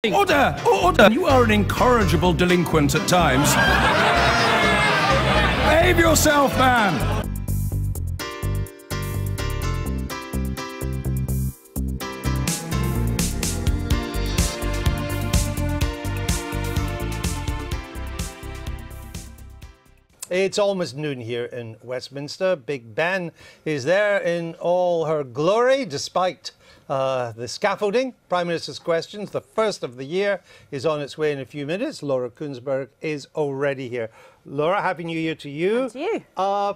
Order! Order! You are an incorrigible delinquent at times. Behave yourself, man! It's almost noon here in Westminster. Big Ben is there in all her glory, despite the scaffolding. Prime Minister's Questions, the first of the year, is on its way in a few minutes. Laura Kuenssberg is already here. Laura, Happy New Year to you. And to you.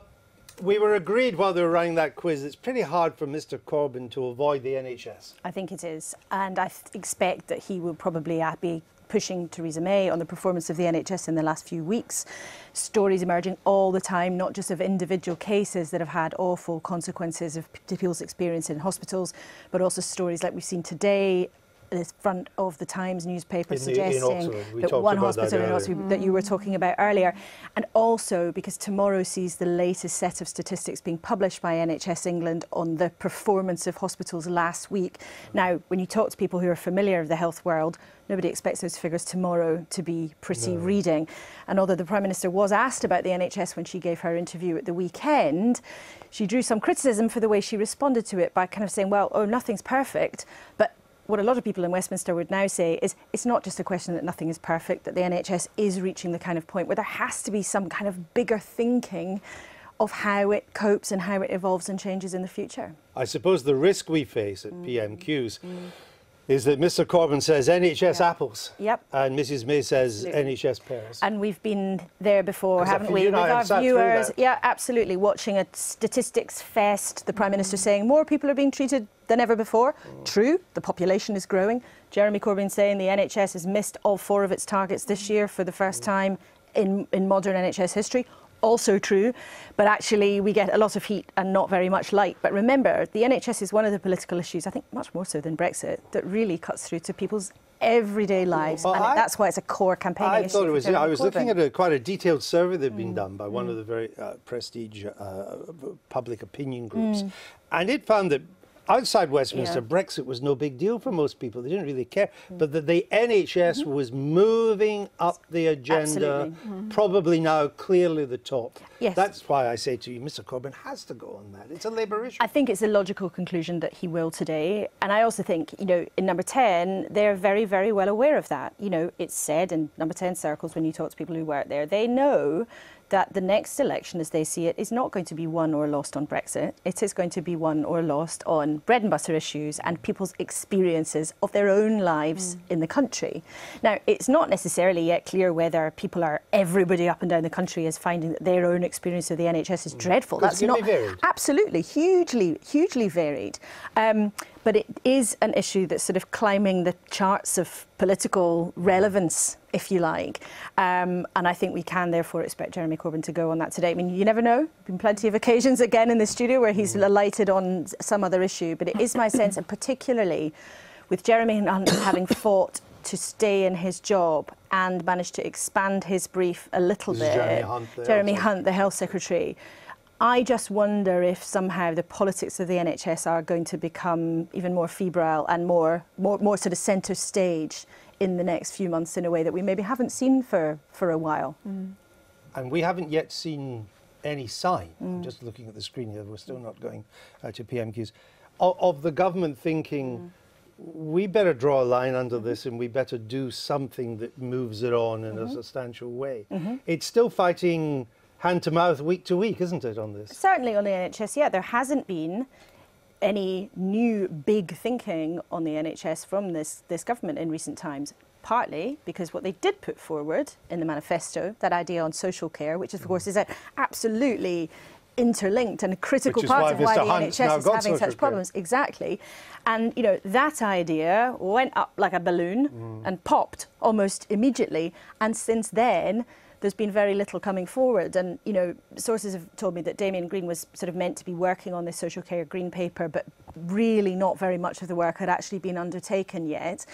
We were agreed while they were running that quiz, it's pretty hard for Mr Corbyn to avoid the NHS. I think it is. And I expect that he will probably be pushing Theresa May on the performance of the NHS in the last few weeks. Stories emerging all the time, not just of individual cases that have had awful consequences of people's experience in hospitals, but also stories like we've seen today, the front of the Times newspaper suggesting that one hospital in Oxford that you were talking about earlier. And also because tomorrow sees the latest set of statistics being published by NHS England on the performance of hospitals last week. Now, when you talk to people who are familiar with the health world, nobody expects those figures tomorrow to be pretty reading. And although the Prime Minister was asked about the NHS when she gave her interview at the weekend, she drew some criticism for the way she responded to it by kind of saying, well, oh, nothing's perfect. But what a lot of people in Westminster would now say is it's not just a question that nothing is perfect, that the NHS is reaching the kind of point where there has to be some kind of bigger thinking of how it copes and how it evolves and changes in the future. I suppose the risk we face at PMQs is that Mr Corbyn says NHS apples, and Mrs May says NHS pears. And we've been there before, haven't we, with our viewers? Yeah, absolutely, watching a statistics fest, the Prime Minister saying more people are being treated than ever before. True, the population is growing. Jeremy Corbyn saying the NHS has missed all 4 of its targets this year for the first time in modern NHS history. Also true, but actually we get a lot of heat and not very much light. But remember, the NHS is one of the political issues, I think much more so than Brexit, that really cuts through to people's everyday lives, and that's why it's a core campaigning issue. I was looking at quite a detailed survey that had been done by one of the very prestige public opinion groups, and it found that outside Westminster, Brexit was no big deal for most people. They didn't really care. But that the NHS was moving up the agenda, probably now clearly the top. Yes. That's why I say to you, Mr Corbyn has to go on that. It's a Labour issue. I think it's a logical conclusion that he will today. And I also think, you know, in number 10, they're very, very well aware of that. You know, it's said in number 10 circles when you talk to people who work there, they know that the next election, as they see it, is not going to be won or lost on Brexit. It is going to be won or lost on bread and butter issues and people's experiences of their own lives in the country. Now, it's not necessarily yet clear whether everybody up and down the country is finding that their own experience of the NHS is dreadful. That's not varied. Absolutely, hugely varied. But it is an issue that's sort of climbing the charts of political relevance, if you like. And I think we can therefore expect Jeremy Corbyn to go on that today. I mean, you never know. There have been plenty of occasions again in the studio where he's alighted on some other issue. But it is my sense, and particularly with Jeremy Hunt having fought to stay in his job and managed to expand his brief a little bit. Jeremy Hunt, the Health Secretary. I just wonder if somehow the politics of the NHS are going to become even more febrile and more sort of centre stage in the next few months in a way that we maybe haven't seen for a while. And we haven't yet seen any sign, just looking at the screen here, we're still not going to PMQs, of the government thinking we better draw a line under this and we better do something that moves it on in a substantial way. It's still fighting hand to mouth, week to week, isn't it, on this? Certainly on the NHS, yeah. There hasn't been any new big thinking on the NHS from this government in recent times, partly because what they did put forward in the manifesto, that idea on social care, which of course is absolutely interlinked and a critical part of why the NHS is having such problems. Exactly. And, you know, that idea went up like a balloon and popped almost immediately. And since then, there's been very little coming forward. And, you know, sources have told me that Damien Green was sort of meant to be working on this social care green paper, but really not very much of the work had actually been undertaken yet.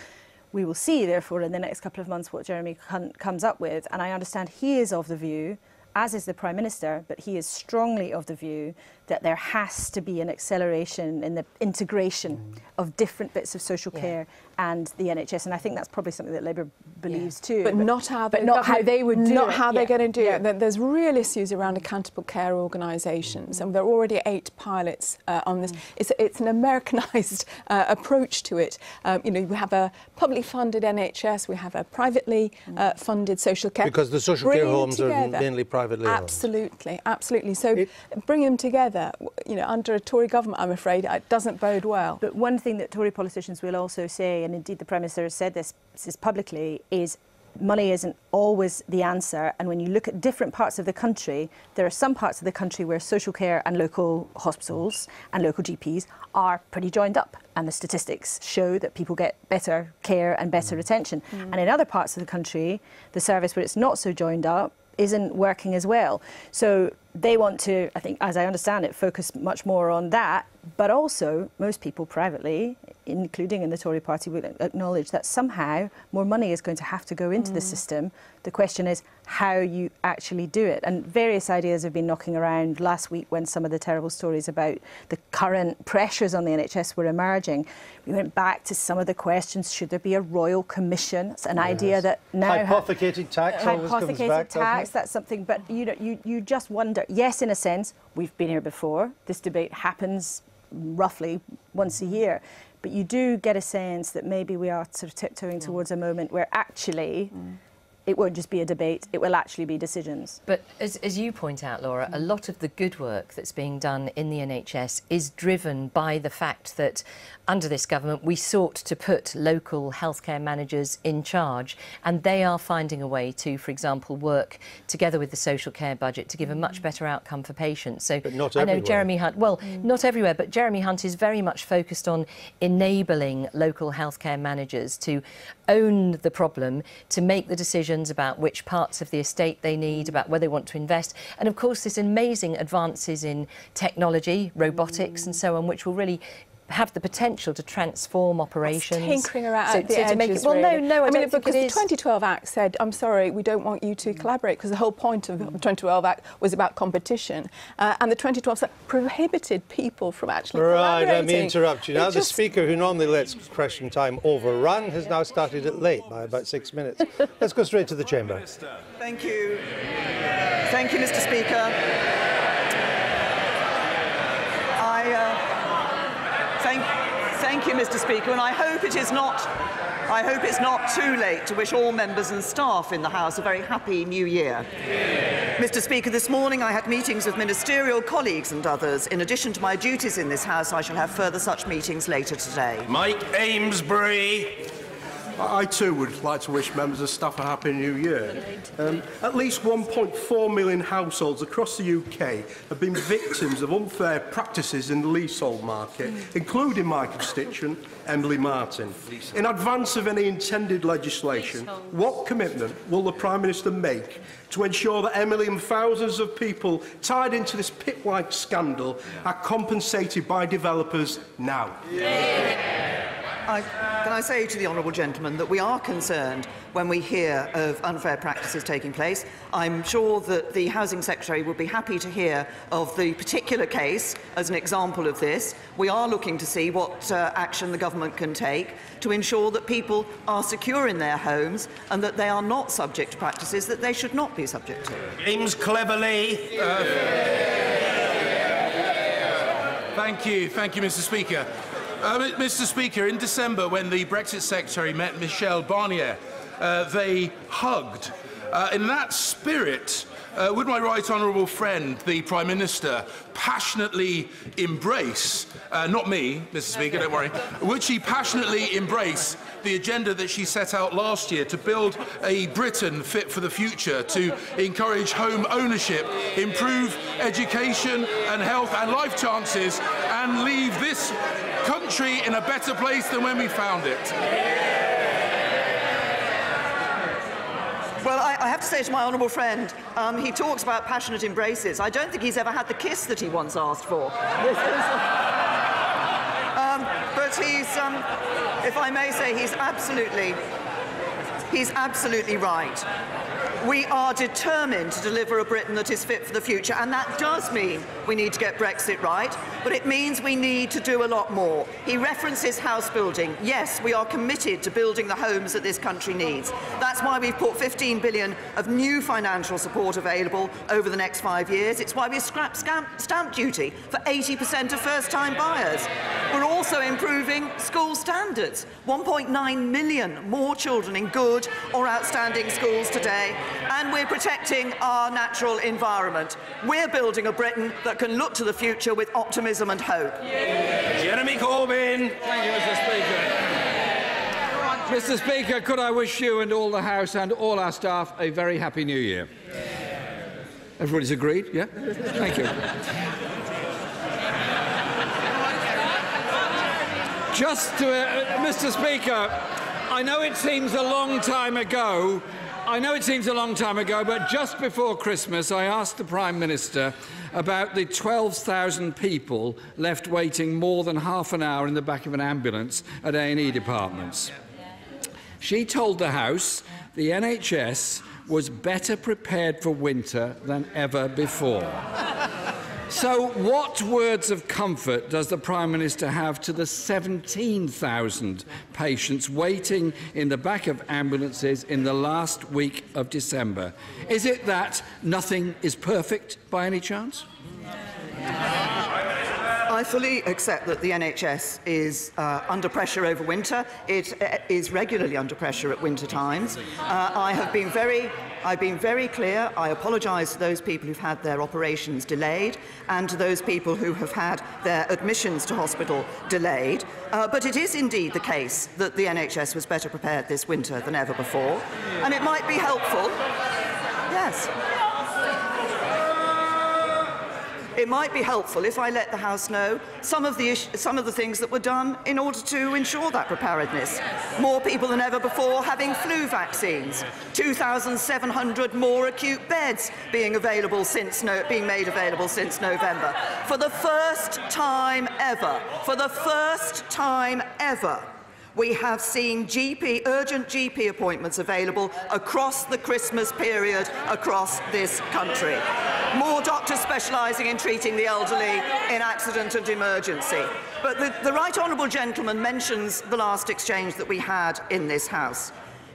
We will see, therefore, in the next couple of months what Jeremy Hunt comes up with. And I understand he is of the view, as is the Prime Minister, but he is strongly of the view that there has to be an acceleration in the integration of different bits of social care and the NHS, and I think that's probably something that Labour believes too. But not how they would do it. Not how they're going to do it. There's real issues around accountable care organisations, and there are already 8 pilots on this. It's an Americanised approach to it. You know, we have a publicly funded NHS, we have a privately funded social care. Because the social care homes are mainly privately owned. Absolutely, absolutely. So bring them together, you know, under a Tory government, I'm afraid, it doesn't bode well. But one thing that Tory politicians will also say, and indeed the Prime Minister has said this publicly, is money isn't always the answer. And when you look at different parts of the country, there are some parts of the country where social care and local hospitals and local GPs are pretty joined up. And the statistics show that people get better care and better attention. And in other parts of the country, the service where it's not so joined up isn't working as well. So they want to, I think, as I understand it, focus much more on that. But also, most people privately, including in the Tory party, will acknowledge that somehow more money is going to have to go into the system. The question is how you actually do it. And various ideas have been knocking around last week when some of the terrible stories about the current pressures on the NHS were emerging. We went back to some of the questions. Should there be a royal commission? It's an idea that now... Hypothecated tax always comes back, hypothecated tax, that's something. But you just wonder, yes, in a sense, we've been here before. This debate happens roughly once a year. But you do get a sense that maybe we are sort of tiptoeing towards a moment where actually it won't just be a debate, it will actually be decisions. But as you point out, Laura, a lot of the good work that's being done in the NHS is driven by the fact that under this government we sought to put local healthcare managers in charge, and they are finding a way to, for example, work together with the social care budget to give a much better outcome for patients. So but not I know everywhere. Jeremy Hunt, well, not everywhere, but Jeremy Hunt is very much focused on enabling local healthcare managers to own the problem, to make the decisions about which parts of the estate they need, about where they want to invest. And of course, there's amazing advances in technology, robotics and so on, which will really have the potential to transform operations. Tinkering around at the edges, make it, well, really. no, I don't think because it the is. 2012 Act said, I'm sorry, we don't want you to collaborate, because the whole point of the 2012 Act was about competition. And the 2012 Act prohibited people from actually collaborating. Right, let me interrupt you. Now, the Speaker, who normally lets question time overrun, has now started it late by about 6 minutes. Let's go straight to the Chamber. Thank you. Thank you, Mr. Speaker. Thank you, Mr. Speaker, and I hope it's not too late to wish all members and staff in the House a very happy New Year. Mr. Speaker, this morning I had meetings with ministerial colleagues and others. In addition to my duties in this House, I shall have further such meetings later today. Mike Amesbury. I too would like to wish members of staff a happy new year. At least 1.4 million households across the UK have been victims of unfair practices in the leasehold market, including my constituent, Emily Martin. In advance of any intended legislation, what commitment will the Prime Minister make to ensure that Emily and thousands of people tied into this pit-like scandal are compensated by developers now? Can I say to the honourable gentleman that we are concerned when we hear of unfair practices taking place. I'm sure that the Housing Secretary would be happy to hear of the particular case as an example of this. We are looking to see what action the government can take to ensure that people are secure in their homes and that they are not subject to practices that they should not be subject to. James Cleverly. Thank you, Mr. Speaker. Mr. Speaker, in December, when the Brexit Secretary met Michel Barnier, they hugged. In that spirit, would my right honourable friend, the Prime Minister, passionately embrace, not me, Mr. Speaker, don't worry, would she passionately embrace the agenda that she set out last year to build a Britain fit for the future, to encourage home ownership, improve education and health and life chances, and leave this country in a better place than when we found it? Well, I have to say to my honourable friend, he talks about passionate embraces. I don't think he's ever had the kiss that he once asked for. But he's, if I may say, he's absolutely right. We are determined to deliver a Britain that is fit for the future, and that does mean we need to get Brexit right. but it means we need to do a lot more. He references house building. Yes, we are committed to building the homes that this country needs. That's why we've put 15 billion of new financial support available over the next 5 years. It's why we scrapped stamp duty for 80% of first-time buyers. We're also improving school standards. 1.9 million more children in good or outstanding schools today, and we're protecting our natural environment. We're building a Britain that can look to the future with optimism and hope. Jeremy Corbyn. Thank you, Mr. Speaker. Mr. Speaker, could I wish you and all the House and all our staff a very happy New Year? Everybody's agreed? Yeah? Thank you. Just to, Mr. Speaker, I know it seems a long time ago, but just before Christmas I asked the Prime Minister about the 12,000 people left waiting more than half an hour in the back of an ambulance at A&E departments. She told the House the NHS was better prepared for winter than ever before. So what words of comfort does the Prime Minister have to the 17,000 patients waiting in the back of ambulances in the last week of December? Is it that nothing is perfect by any chance? I fully accept that the NHS is under pressure over winter. It is regularly under pressure at winter times. I've been very clear. I apologise to those people who've had their operations delayed and to those people who have had their admissions to hospital delayed. But it is indeed the case that the NHS was better prepared this winter than ever before. And it might be helpful. Yes. It might be helpful if I let the House know some of the things that were done in order to ensure that preparedness. More people than ever before having flu vaccines, 2,700 more acute beds being made available since November. For the first time ever, we have seen urgent GP appointments available across the Christmas period across this country. More doctors specialising in treating the elderly in accident and emergency. But the Right Honourable Gentleman mentions the last exchange that we had in this House.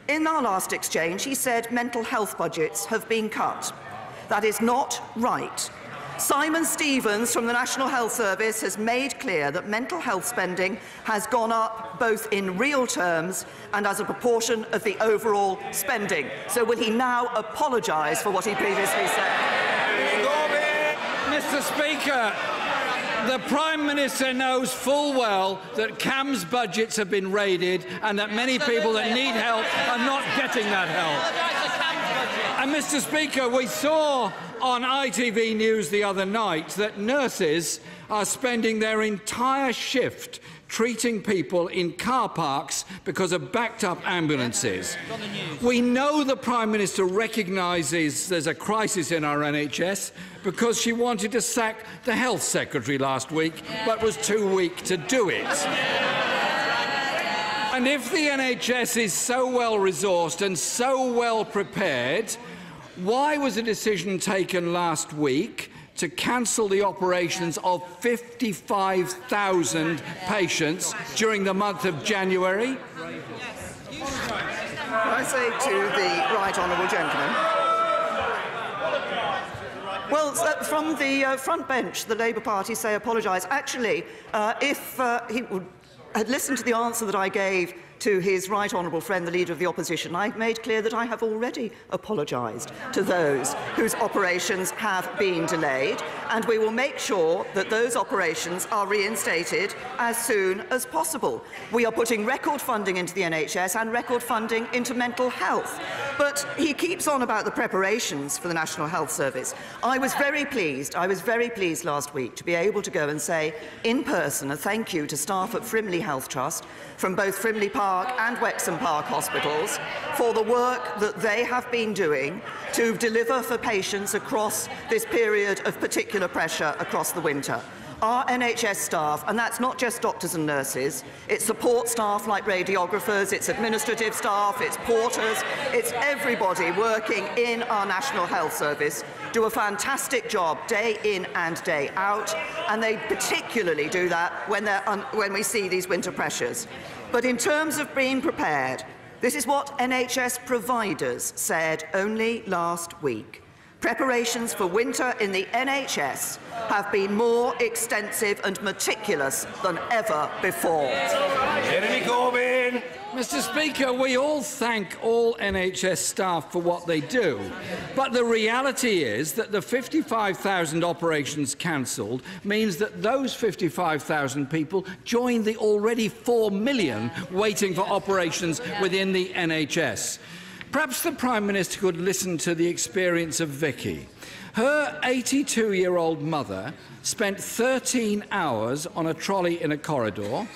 In our last exchange, he said mental health budgets have been cut. That is not right. Simon Stevens from the National Health Service has made clear that mental health spending has gone up both in real terms and as a proportion of the overall spending. So will he now apologise for what he previously said? Mr. Speaker, the Prime Minister knows full well that CAM's budgets have been raided and that many people that need help are not getting that help. And Mr. Speaker, we saw on ITV News the other night that nurses are spending their entire shift treating people in car parks because of backed-up ambulances. We know the Prime Minister recognises there's a crisis in our NHS because she wanted to sack the Health Secretary last week but was too weak to do it. And if the NHS is so well-resourced and so well-prepared, why was a decision taken last week to cancel the operations of 55,000 patients during the month of January? I say to the Right Honourable Gentleman. Well, from the front bench, the Labour Party say apologise. Actually, if he had listened to the answer that I gave to his right honourable friend, the Leader of the Opposition, I made clear that I have already apologised to those whose operations have been delayed, and we will make sure that those operations are reinstated as soon as possible. We are putting record funding into the NHS and record funding into mental health. But he keeps on about the preparations for the National Health Service. I was very pleased last week to be able to go and say in person a thank you to staff at Frimley Health Trust from both Frimley Park and Wexham Park hospitals for the work that they have been doing to deliver for patients across this period of particular pressure across the winter. our NHS staff, and that's not just doctors and nurses, it's support staff like radiographers, it's administrative staff, it's porters, it's everybody working in our National Health Service, do a fantastic job day in and day out, and they particularly do that when we see these winter pressures. But in terms of being prepared, this is what NHS providers said only last week. Preparations for winter in the NHS have been more extensive and meticulous than ever before. Jeremy Corbyn. Mr. Speaker, we all thank all NHS staff for what they do, but the reality is that the 55,000 operations cancelled means that those 55,000 people join the already 4 million waiting for operations within the NHS. Perhaps the Prime Minister could listen to the experience of Vicky. Her 82-year-old mother spent 13 hours on a trolley in a corridor.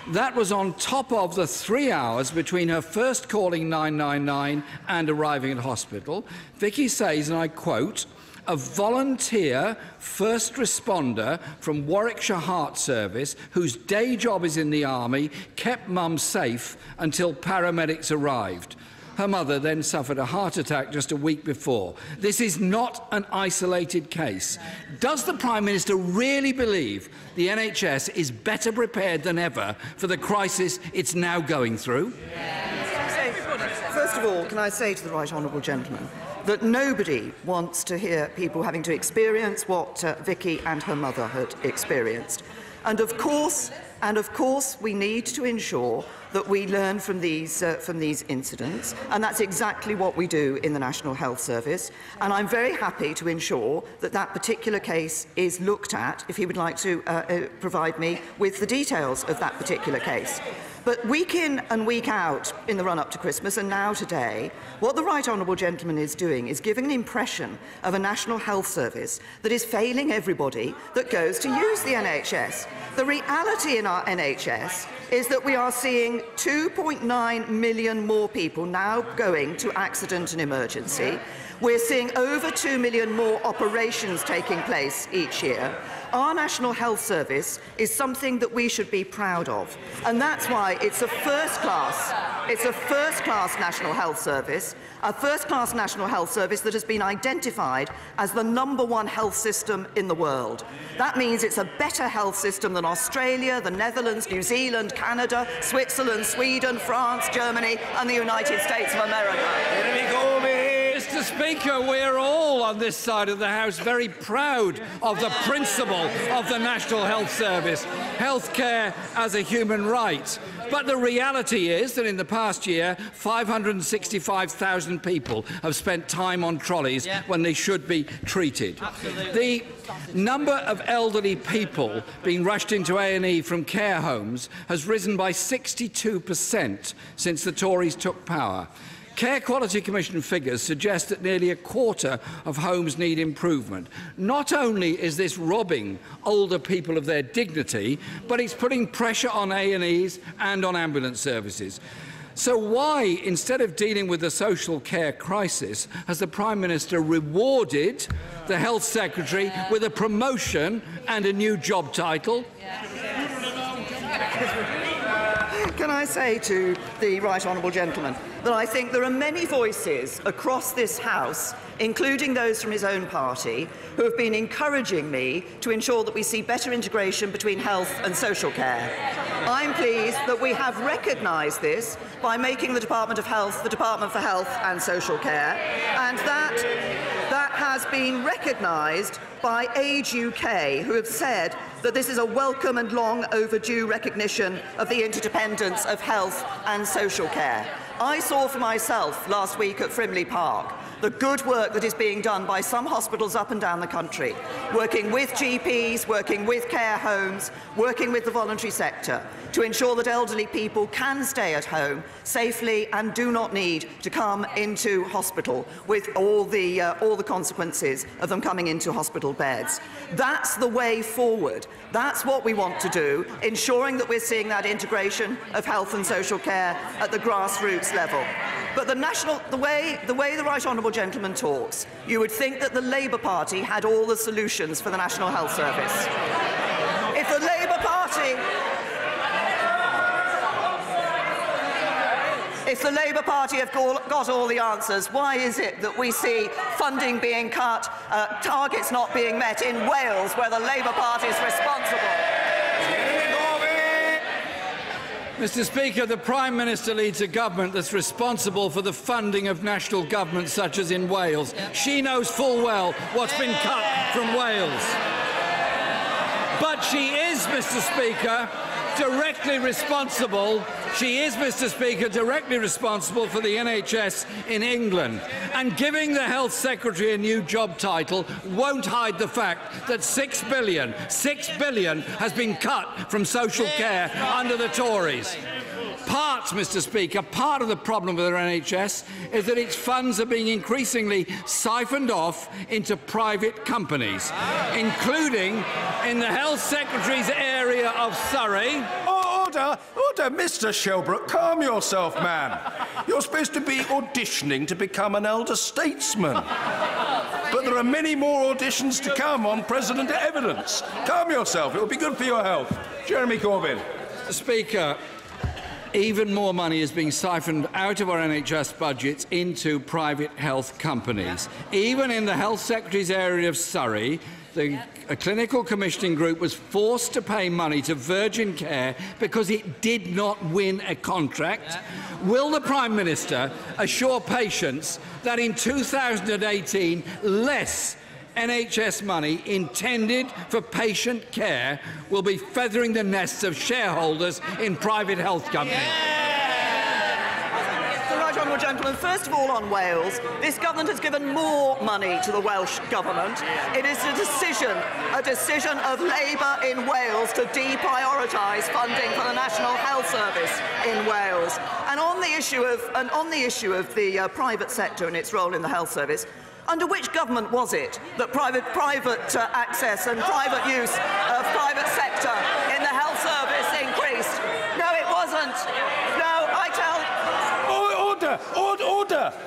That was on top of the 3 hours between her first calling 999 and arriving at hospital. Vicky says, and I quote, "A volunteer first responder from Warwickshire Heart Service, whose day job is in the army, kept Mum safe until paramedics arrived. Her mother then suffered a heart attack just a week before. This is not an isolated case." Does the Prime Minister really believe the NHS is better prepared than ever for the crisis it's now going through? First of all, can I say to the right honourable gentleman that nobody wants to hear people having to experience what Vicky and her mother had experienced. And of course, we need to ensure that we learn from these incidents, and that's exactly what we do in the National Health Service. And I'm very happy to ensure that that particular case is looked at, if he would like to provide me with the details of that particular case. But week in and week out in the run-up to Christmas, and now today, what the right honourable gentleman is doing is giving an impression of a National Health Service that is failing everybody that goes to use the NHS. The reality in our NHS is that we are seeing 2.9 million more people now going to accident and emergency. We're seeing over 2 million more operations taking place each year. Our National Health Service is something that we should be proud of, and that's why it's a first-class National Health Service, a first-class National Health Service that has been identified as the #1 health system in the world. That means it's a better health system than Australia, the Netherlands, New Zealand, Canada, Switzerland, Sweden, France, Germany and the United States of America. Mr. Speaker, we're all on this side of the House very proud of the principle of the National Health Service, healthcare as a human right. But the reality is that in the past year, 565,000 people have spent time on trolleys when they should be treated. The number of elderly people being rushed into A&E from care homes has risen by 62% since the Tories took power. Care Quality Commission figures suggest that nearly a quarter of homes need improvement. Not only is this robbing older people of their dignity, but it's putting pressure on A&Es and on ambulance services. So why, instead of dealing with the social care crisis, has the Prime Minister rewarded the Health Secretary with a promotion and a new job title? Can I say to the right honourable gentleman that I think there are many voices across this House, including those from his own party, who have been encouraging me to ensure that we see better integration between health and social care. I'm pleased that we have recognised this by making the Department of Health the Department for Health and Social Care, and that has been recognised by Age UK, who have said that this is a welcome and long overdue recognition of the interdependence of health and social care. I saw for myself last week at Frimley Park the good work that is being done by some hospitals up and down the country, working with GPs, working with care homes, working with the voluntary sector to ensure that elderly people can stay at home safely and do not need to come into hospital with all the consequences of them coming into hospital beds. That's the way forward. That's what we want to do, ensuring that we're seeing that integration of health and social care at the grassroots level. But the way the right honourable gentleman talks, you would think that the Labour Party had all the solutions for the National Health Service. If the Labour Party have got all the answers, why is it that we see funding being cut, targets not being met in Wales, where the Labour Party is responsible? Mr. Speaker, the Prime Minister leads a government that's responsible for the funding of national governments such as in Wales. She knows full well what's been cut from Wales. But she is, Mr. Speaker, directly responsible. She is, Mr. Speaker, directly responsible for the NHS in England. And giving the Health Secretary a new job title won't hide the fact that £6 billion has been cut from social care under the Tories. Mr. Speaker, part of the problem with our NHS is that its funds are being increasingly siphoned off into private companies, including in the Health Secretary's area of Surrey. Order, Mr. Shelbrooke, calm yourself, man. You're supposed to be auditioning to become an elder statesman. But there are many more auditions to come on President Evidence. Calm yourself, it will be good for your health. Jeremy Corbyn. Mr. Speaker, even more money is being siphoned out of our NHS budgets into private health companies. Even in the Health Secretary's area of Surrey, a clinical commissioning group was forced to pay money to Virgin Care because it did not win a contract. Will the Prime Minister assure patients that in 2018 less NHS money intended for patient care will be feathering the nests of shareholders in private health companies? The Right Honourable Gentleman, first of all on Wales, this government has given more money to the Welsh Government. It is a decision of Labour in Wales to deprioritise funding for the National Health Service in Wales. And on the issue of the private sector and its role in the health service, under which government was it that private access and private use of private sector in the health service increased? No, it wasn't. No, I tell...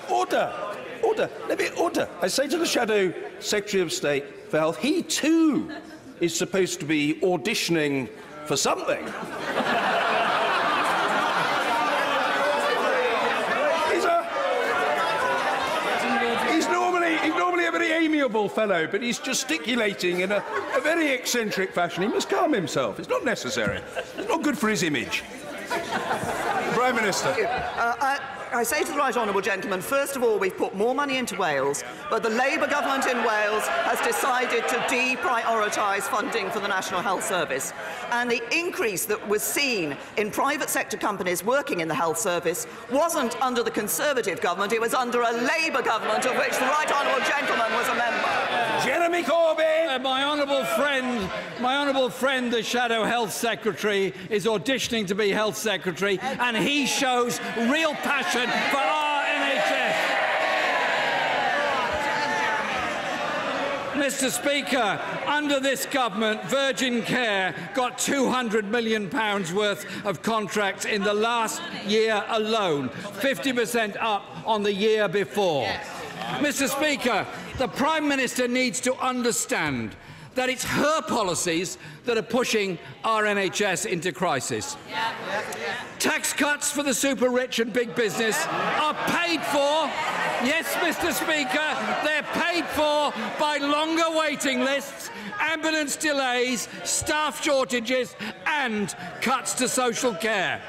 Order. Let me order. I say to the Shadow Secretary of State for Health, he too is supposed to be auditioning for something. He's normally a very amiable fellow, but he's gesticulating in a very eccentric fashion. He must calm himself. It's not necessary. It's not good for his image. Prime Minister. I say to the Right Honourable Gentleman, first of all, we've put more money into Wales, but the Labour government in Wales has decided to deprioritise funding for the National Health Service. And the increase that was seen in private sector companies working in the health service wasn't under the Conservative government, it was under a Labour government of which the Right Honourable Gentleman was a member. Jeremy Corbyn! My honourable friend, the Shadow Health Secretary, is auditioning to be Health Secretary, and he shows real passion for our NHS. Mr. Speaker, under this government, Virgin Care got £200 million worth of contracts in the last year alone, 50% up on the year before. Mr. Speaker, the Prime Minister needs to understand that it's her policies that are pushing our NHS into crisis. Tax cuts for the super rich and big business are paid for, yes, Mr. Speaker, they're paid for by longer waiting lists, ambulance delays, staff shortages and cuts to social care.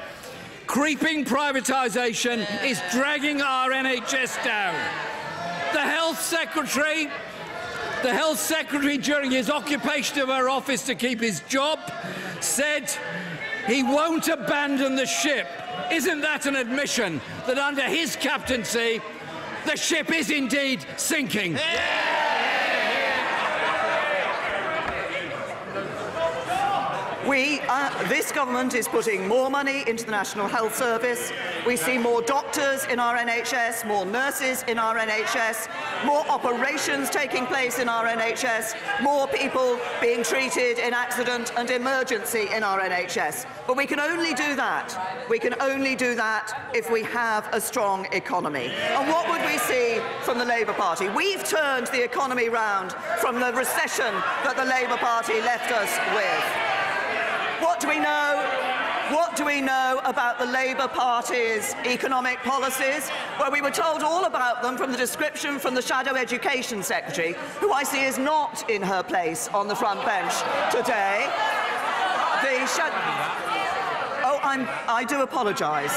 Creeping privatisation is dragging our NHS down. The Health Secretary, during his occupation of her office to keep his job, said he won't abandon the ship. Isn't that an admission that under his captaincy, the ship is indeed sinking? This government is putting more money into the National Health Service. We see more doctors in our NHS, more nurses in our NHS, more operations taking place in our NHS, more people being treated in accident and emergency in our NHS. But we can only do that. We can only do that if we have a strong economy. And what would we see from the Labour Party? We've turned the economy round from the recession that the Labour Party left us with. What do we know? What do we know about the Labour Party's economic policies? Well, we were told all about them from the description from the Shadow Education Secretary, who I see is not in her place on the front bench today. I do apologise.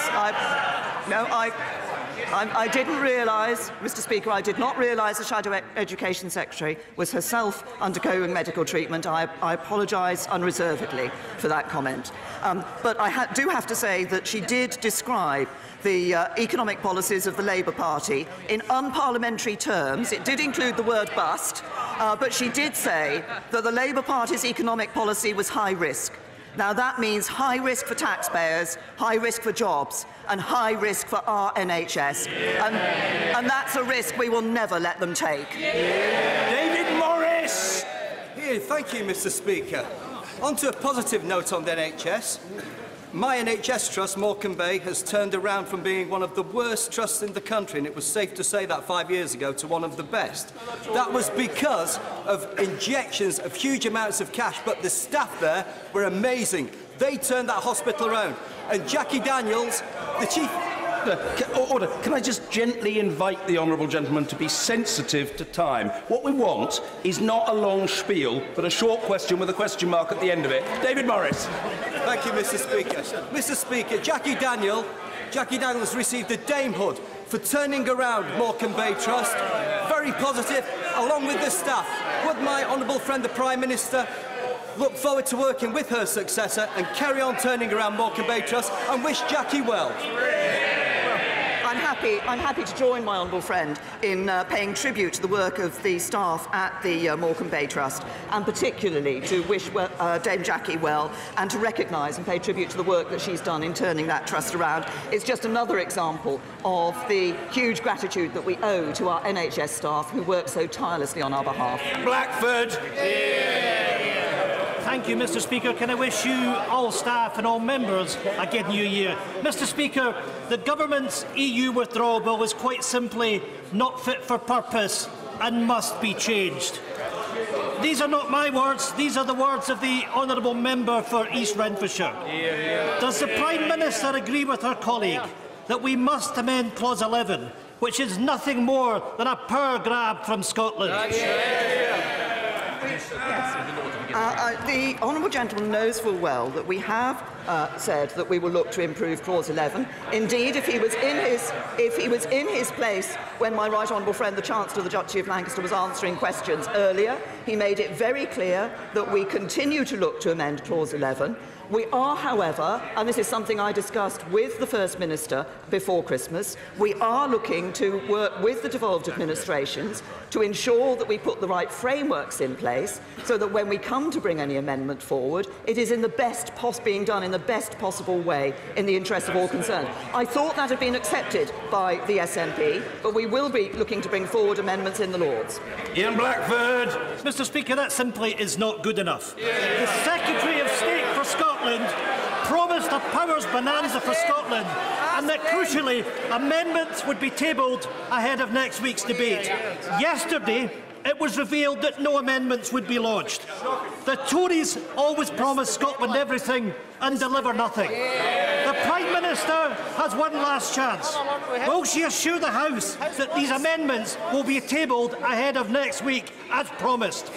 I didn't realise, Mr. Speaker, I did not realise the Shadow Education Secretary was herself undergoing medical treatment. I apologise unreservedly for that comment. But I do have to say that she did describe the economic policies of the Labour Party in unparliamentary terms. It did include the word bust, but she did say that the Labour Party's economic policy was high risk. Now, that means high risk for taxpayers, high risk for jobs, and high risk for our NHS. And that's a risk we will never let them take. David Morris! Here, thank you, Mr. Speaker. On to a positive note on the NHS. My NHS trust, Morecambe Bay, has turned around from being one of the worst trusts in the country, and it was safe to say that 5 years ago, to one of the best. That was because of injections of huge amounts of cash, but the staff there were amazing. They turned that hospital around. And Jackie Daniels, the chief... Order. Can I just gently invite the honourable gentleman to be sensitive to time? What we want is not a long spiel, but a short question with a question mark at the end of it. David Morris. Thank you, Mr. Speaker. Mr. Speaker, Jackie Daniels received a damehood for turning around Morecambe Bay Trust. Very positive, along with the staff. Would my honourable friend, the Prime Minister, look forward to working with her successor and carry on turning around Morecambe Bay Trust, and wish Jackie well? I'm happy to join my honourable friend in paying tribute to the work of the staff at the Morecambe Bay Trust, and particularly to wish Dame Jackie well and to recognise and pay tribute to the work that she's done in turning that trust around. It's just another example of the huge gratitude that we owe to our NHS staff who work so tirelessly on our behalf. Blackford. Thank you, Mr. Speaker. Can I wish you, all staff and all members, a good new year? Mr. Speaker, the government's EU withdrawal bill was quite simply not fit for purpose and must be changed. These are not my words, these are the words of the honourable member for East Renfrewshire. Does the Prime Minister agree with her colleague that we must amend Clause 11, which is nothing more than a power grab from Scotland? The honourable gentleman knows full well that we have said that we will look to improve Clause 11. Indeed, if he was in his place when my right honourable friend, the Chancellor of the Duchy of Lancaster, was answering questions earlier, he made it very clear that we continue to look to amend Clause 11. We are, however, and this is something I discussed with the First Minister before Christmas, we are looking to work with the devolved administrations to ensure that we put the right frameworks in place so that when we come to bring any amendment forward, it is in the best being done in the best possible way in the interest of all concerned. I thought that had been accepted by the SNP, but we will be looking to bring forward amendments in the Lords. Ian Blackford. Mr. Speaker, that simply is not good enough. The Secretary of State for Scotland promised a powers bonanza for Scotland, and that crucially amendments would be tabled ahead of next week's debate. Yesterday, it was revealed that no amendments would be lodged. The Tories always promise Scotland everything and deliver nothing. The Prime Minister has one last chance. Will she assure the House that these amendments will be tabled ahead of next week, as promised?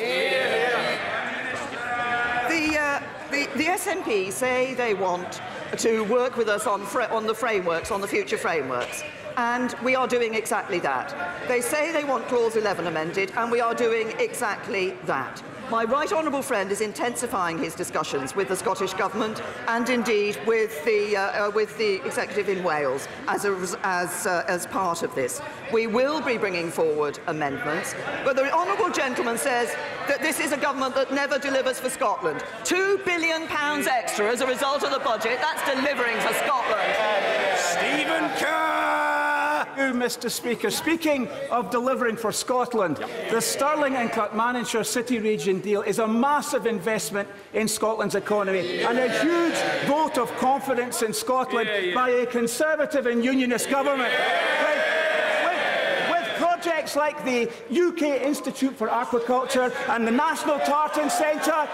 The SNP say they want to work with us on the frameworks, on the future frameworks, and we are doing exactly that. They say they want Clause 11 amended, and we are doing exactly that. My right honourable friend is intensifying his discussions with the Scottish Government and indeed with the Executive in Wales as part of this. We will be bringing forward amendments, but the honourable gentleman says that this is a government that never delivers for Scotland. £2 billion extra as a result of the budget, that's delivering for Scotland. Stephen Kerr! Mr. Speaker. Speaking of delivering for Scotland, the Stirling and Clackmannanshire City Region deal is a massive investment in Scotland's economy and a huge vote of confidence in Scotland by a Conservative and Unionist government. With projects like the UK Institute for Aquaculture and the National Tartan Centre,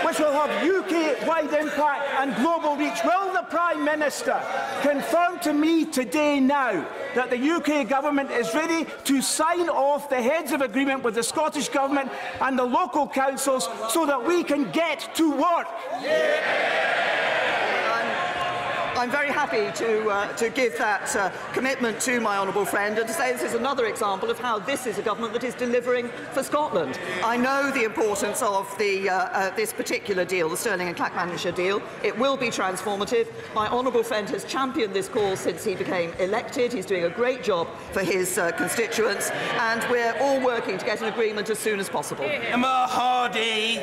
which will have UK-wide impact and global reach, will the Prime Minister confirm to me today now that the UK Government is ready to sign off the heads of agreement with the Scottish Government and the local councils so that we can get to work? I'm very happy to give that commitment to my honourable friend and to say this is another example of how this is a government that is delivering for Scotland. I know the importance of this particular deal, the Stirling and Clackmannanshire deal. It will be transformative. My honourable friend has championed this cause since he became elected. He's doing a great job for his constituents, and we're all working to get an agreement as soon as possible. Emma Hardy.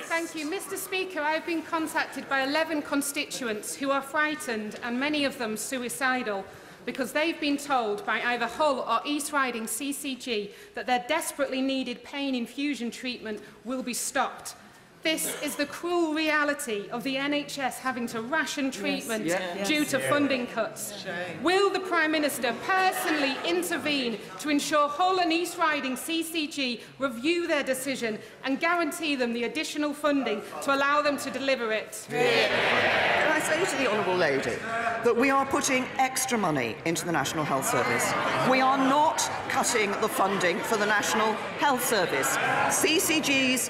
Thank you. Mr. Speaker, I've been contacted by 11 constituents who are frightened and many of them suicidal because they've been told by either Hull or East Riding CCG that their desperately needed pain infusion treatment will be stopped. This is the cruel reality of the NHS having to ration treatment due to funding cuts. Will the Prime Minister personally intervene to ensure Hull and East Riding CCG review their decision and guarantee them the additional funding to allow them to deliver it? Can I say to the honourable lady that we are putting extra money into the National Health Service? We are not cutting the funding for the National Health Service. CCGs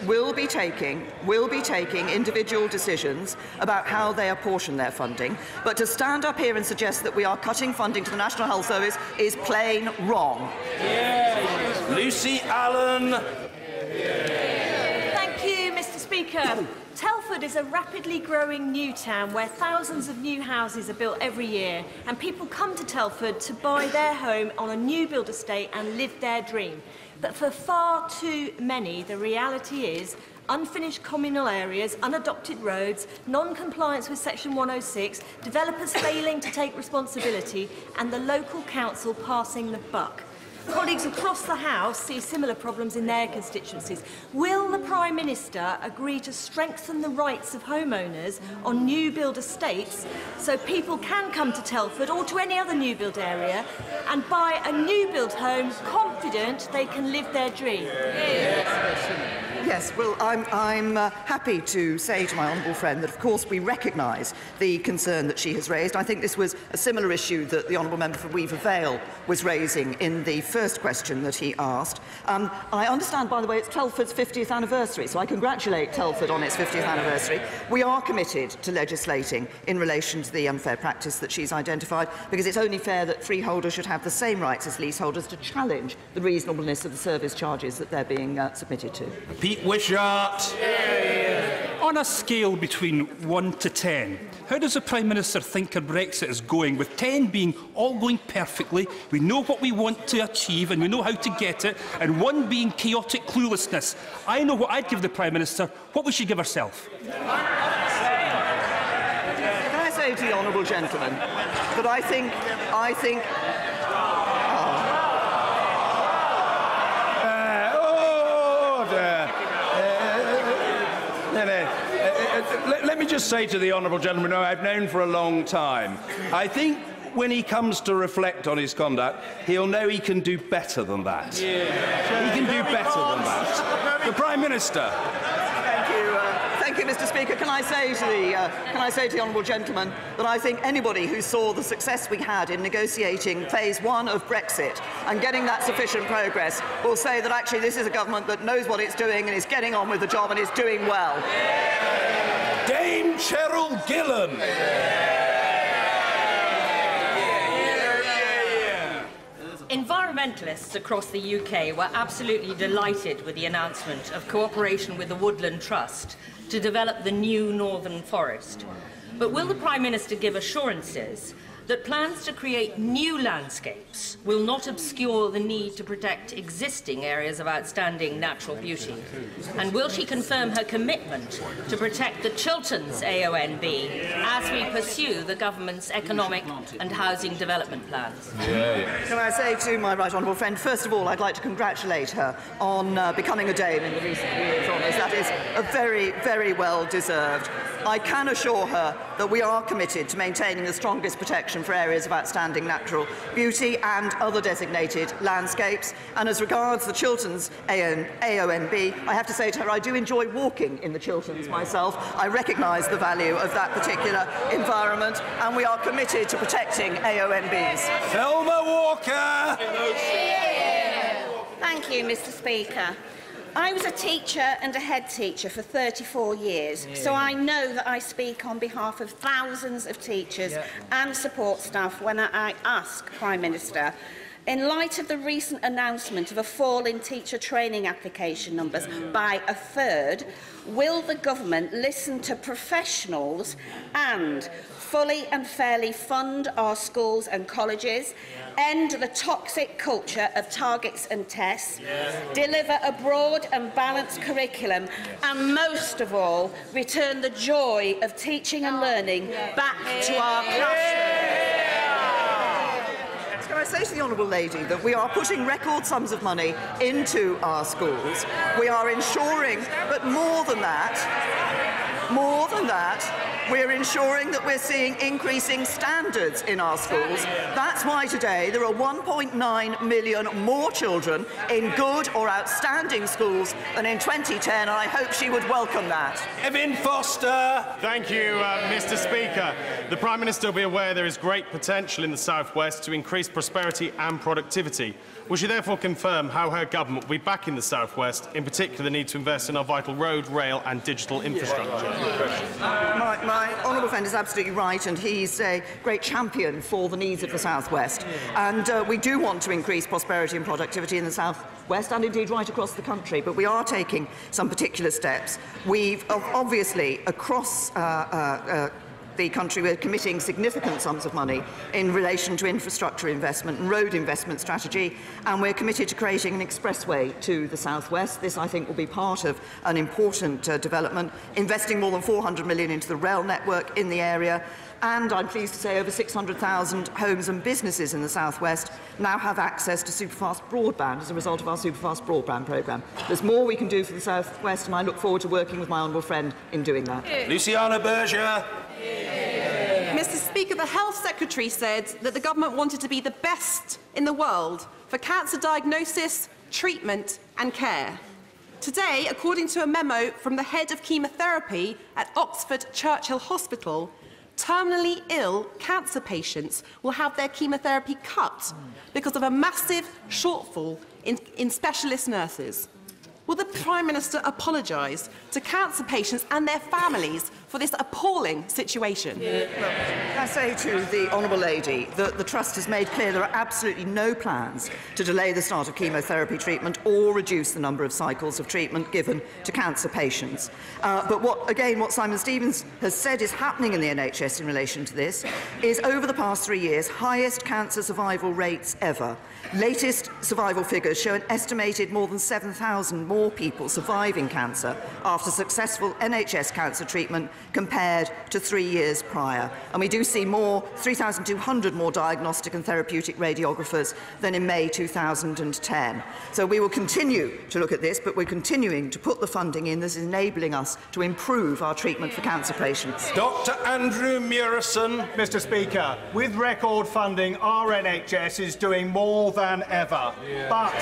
will be taking individual decisions about how they apportion their funding, but to stand up here and suggest that we are cutting funding to the National Health Service is plain wrong. Lucy Allen. Thank you, Mr. Speaker. Telford is a rapidly growing new town where thousands of new houses are built every year, and people come to Telford to buy their home on a new build estate and live their dream. But for far too many, the reality is unfinished communal areas, unadopted roads, non-compliance with Section 106, developers failing to take responsibility, and the local council passing the buck. Colleagues across the House see similar problems in their constituencies. Will the Prime Minister agree to strengthen the rights of homeowners on new build estates so people can come to Telford or to any other new build area and buy a new build home confident they can live their dream? Yes, well, I'm happy to say to my honourable friend that, of course, we recognise the concern that she has raised. I think this was a similar issue that the honourable member for Weaver Vale was raising in the first question that he asked. I understand, by the way, it's Telford's 50th anniversary, so I congratulate Telford on its 50th anniversary. We are committed to legislating in relation to the unfair practice that she's identified, because it's only fair that freeholders should have the same rights as leaseholders to challenge the reasonableness of the service charges that they're being submitted to. Wishart. On a scale between 1 to 10, how does the Prime Minister think her Brexit is going, with 10 being all going perfectly, we know what we want to achieve and we know how to get it, and 1 being chaotic cluelessness? I know what I'd give the Prime Minister. What would she give herself? Can I say to the honourable gentleman that I think let me just say to the honourable gentleman who I've known for a long time, I think when he comes to reflect on his conduct, he'll know he can do better than that. He can do better than that. The Prime Minister. Thank you, Mr. Speaker. Can I say to the honourable gentleman that I think anybody who saw the success we had in negotiating phase 1 of Brexit and getting that sufficient progress will say that actually this is a government that knows what it's doing and is getting on with the job and is doing well. Dame Cheryl Gillan. Environmentalists across the UK were absolutely delighted with the announcement of cooperation with the Woodland Trust to develop the new Northern Forest. But will the Prime Minister give assurances that plans to create new landscapes will not obscure the need to protect existing areas of outstanding natural beauty? And will she confirm her commitment to protect the Chilterns AONB as we pursue the government's economic and housing development plans? Can I say to my right honourable friend, first of all, I'd like to congratulate her on becoming a Dame in the recent years, Honours. That is a very, very well deserved. I can assure her that we are committed to maintaining the strongest protection for areas of outstanding natural beauty and other designated landscapes. And as regards the Chilterns AONB, I have to say to her, I do enjoy walking in the Chilterns myself. I recognise the value of that particular environment, and we are committed to protecting AONBs. Thelma Walker! Thank you, Mr. Speaker. I was a teacher and a head teacher for 34 years, so I know that I speak on behalf of thousands of teachers and support staff when I ask Prime Minister, in light of the recent announcement of a fall in teacher training application numbers by a third, will the government listen to professionals and fully and fairly fund our schools and colleges, end the toxic culture of targets and tests, deliver a broad and balanced curriculum, and most of all, return the joy of teaching and learning back to our classrooms? Can I say to the Honourable Lady that we are putting record sums of money into our schools. We are ensuring, but more than that, we're ensuring that we're seeing increasing standards in our schools. That's why today there are 1.9 million more children in good or outstanding schools than in 2010, and I hope she would welcome that. Evan Foster. Thank you, Mr. Speaker. The Prime Minister will be aware there is great potential in the South West to increase prosperity and productivity. Will she therefore confirm how her government will be backing the South West, in particular the need to invest in our vital road, rail and digital infrastructure? My honourable friend is absolutely right, and he's a great champion for the needs of the South West. And we do want to increase prosperity and productivity in the South West, and indeed right across the country, but we are taking some particular steps. We've obviously, across the country, we're committing significant sums of money in relation to infrastructure investment and road investment strategy, and we're committed to creating an expressway to the South West. This, I think, will be part of an important development, investing more than 400 million into the rail network in the area. And I'm pleased to say over 600,000 homes and businesses in the South West now have access to superfast broadband as a result of our superfast broadband programme. There's more we can do for the South West, and I look forward to working with my honourable friend in doing that. Luciana Berger. Mr. Speaker, the Health Secretary said that the government wanted to be the best in the world for cancer diagnosis, treatment and care. Today, according to a memo from the head of chemotherapy at Oxford Churchill Hospital, terminally ill cancer patients will have their chemotherapy cut because of a massive shortfall in specialist nurses. Will the Prime Minister apologise to cancer patients and their families for this appalling situation? I say to the Honourable Lady that the Trust has made clear there are absolutely no plans to delay the start of chemotherapy treatment or reduce the number of cycles of treatment given to cancer patients. But what Simon Stevens has said is happening in the NHS in relation to this is, over the past 3 years, highest cancer survival rates ever. Latest survival figures show an estimated more than 7,000 more people surviving cancer after successful NHS cancer treatment compared to 3 years prior. And we do see 3,200 more diagnostic and therapeutic radiographers than in May 2010. So we will continue to look at this, but we're continuing to put the funding in that is enabling us to improve our treatment for cancer patients. Dr. Andrew Murison. Mr. Speaker, with record funding, our NHS is doing more than ever. But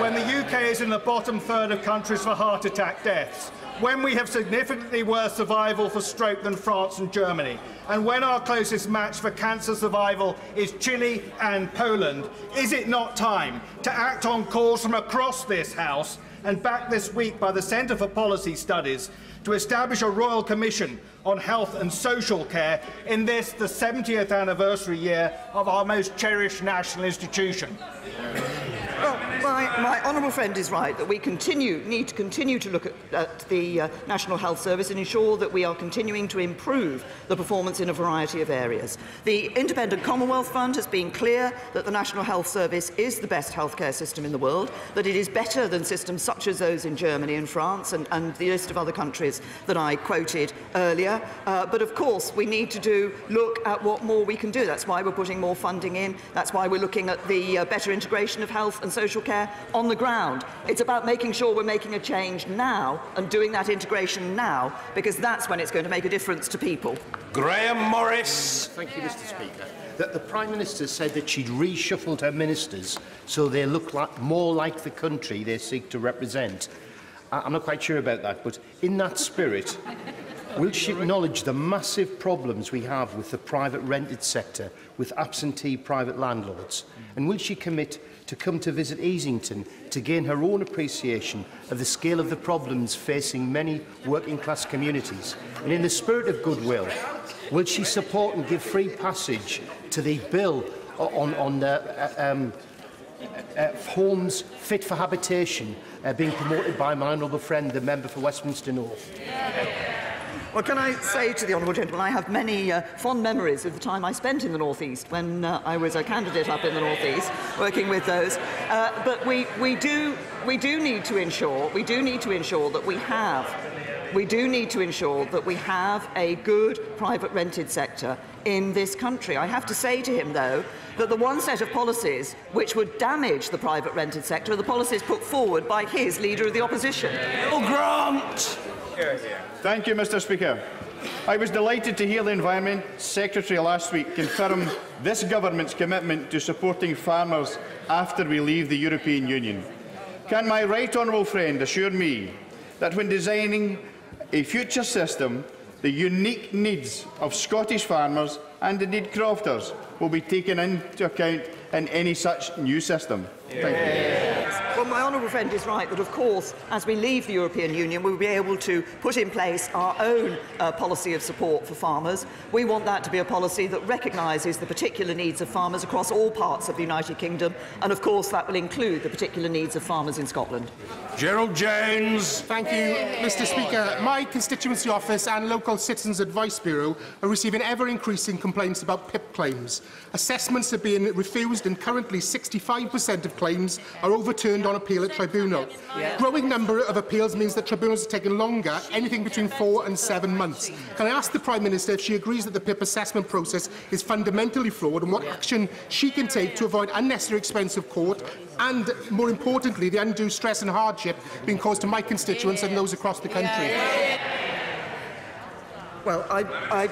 when the UK is in the bottom third of countries for heart attack deaths, when we have significantly worse survival for stroke than France and Germany, and when our closest match for cancer survival is Chile and Poland, is it not time to act on calls from across this House and backed this week by the Centre for Policy Studies to establish a Royal Commission on health and social care in this, the 70th anniversary year of our most cherished national institution? Well, my honourable friend is right that we need to continue to look at the National Health Service and ensure that we are continuing to improve the performance in a variety of areas. The Independent Commonwealth Fund has been clear that the National Health Service is the best healthcare system in the world, that it is better than systems such as those in Germany and France and the list of other countries that I quoted earlier. But of course, we need to look at what more we can do. That's why we're putting more funding in. That's why we're looking at the better integration of health and social care care on the ground. It's about making sure we're making a change now and doing that integration now, because that's when it's going to make a difference to people. Graham Morris. Thank you, Mr. Speaker. That the Prime Minister said that she'd reshuffled her ministers so they look more like the country they seek to represent. I'm not quite sure about that, but in that spirit, will she acknowledge the massive problems we have with the private rented sector, with absentee private landlords? And will she commit to come to visit Easington to gain her own appreciation of the scale of the problems facing many working-class communities? And in the spirit of goodwill, will she support and give free passage to the bill on homes fit for habitation being promoted by my honourable friend, the member for Westminster North? Well, can I say to the honourable gentleman, I have many fond memories of the time I spent in the North East when I was a candidate up in the North East, working with those. But we do need to ensure that we have a good private rented sector in this country. I have to say to him, though, that the one set of policies which would damage the private rented sector are the policies put forward by his Leader of the Opposition. Bill Grant. Thank you, Mr. Speaker. I was delighted to hear the Environment Secretary last week confirm this government's commitment to supporting farmers after we leave the European Union. Can my right honourable friend assure me that when designing a future system, the unique needs of Scottish farmers and indeed crofters will be taken into account in any such new system? Thank you. Well, my honourable friend is right that, of course, as we leave the European Union, we'll be able to put in place our own policy of support for farmers. We want that to be a policy that recognises the particular needs of farmers across all parts of the United Kingdom, and, of course, that will include the particular needs of farmers in Scotland. Gerald Jones. Thank you, Mr. Speaker. My constituency office and local Citizens Advice Bureau are receiving ever-increasing complaints about PIP claims. Assessments are being refused, and currently 65% of claims are overturned on appeal at tribunal. Growing number of appeals means that tribunals are taking longer, anything between 4 and 7 months. Can I ask the Prime Minister if she agrees that the PIP assessment process is fundamentally flawed, and what action she can take to avoid unnecessary expense of court and, more importantly, the undue stress and hardship being caused to my constituents and those across the country? Well, I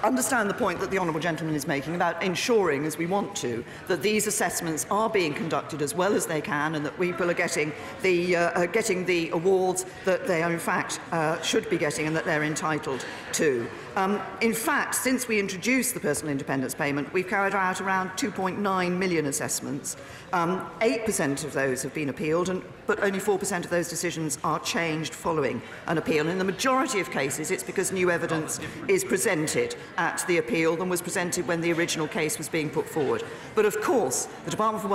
understand the point that the honourable gentleman is making about ensuring, as we want to, that these assessments are being conducted as well as they can, and that people are getting the awards that they are in fact should be getting and that they're entitled to. In fact, since we introduced the personal independence payment, we've carried out around 2.9 million assessments. 8% of those have been appealed, but only 4% of those decisions are changed following an appeal. And in the majority of cases, it's because new evidence is presented at the appeal than was presented when the original case was being put forward. But of course, the Department for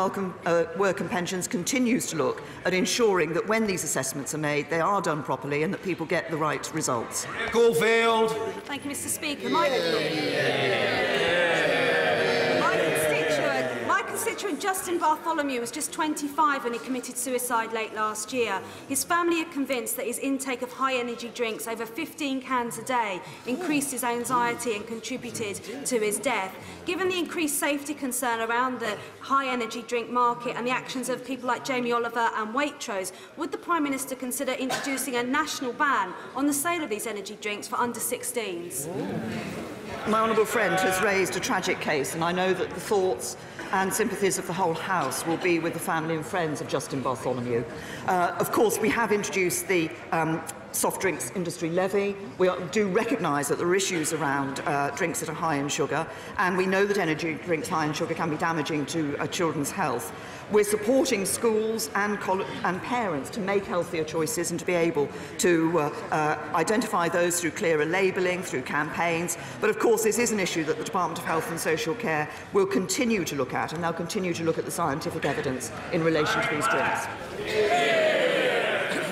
Work and Pensions continues to look at ensuring that when these assessments are made, they are done properly and that people get the right results. Caulfield. Thank you, Mr. Speaker. My constituent Justin Bartholomew was just 25 when he committed suicide late last year. His family are convinced that his intake of high-energy drinks, over 15 cans a day, increased his anxiety and contributed to his death. Given the increased safety concern around the high-energy drink market and the actions of people like Jamie Oliver and Waitrose, would the Prime Minister consider introducing a national ban on the sale of these energy drinks for under-16s? My honourable friend has raised a tragic case, and I know that the thoughts and sympathies of the whole House will be with the family and friends of Justin Bartholomew. Of course, we have introduced the soft drinks industry levy. We do recognise that there are issues around drinks that are high in sugar, and we know that energy drinks high in sugar can be damaging to children's health. We're supporting schools and parents to make healthier choices and to be able to identify those through clearer labelling, through campaigns. But of course, this is an issue that the Department of Health and Social Care will continue to look at, and they'll continue to look at the scientific evidence in relation to these drinks.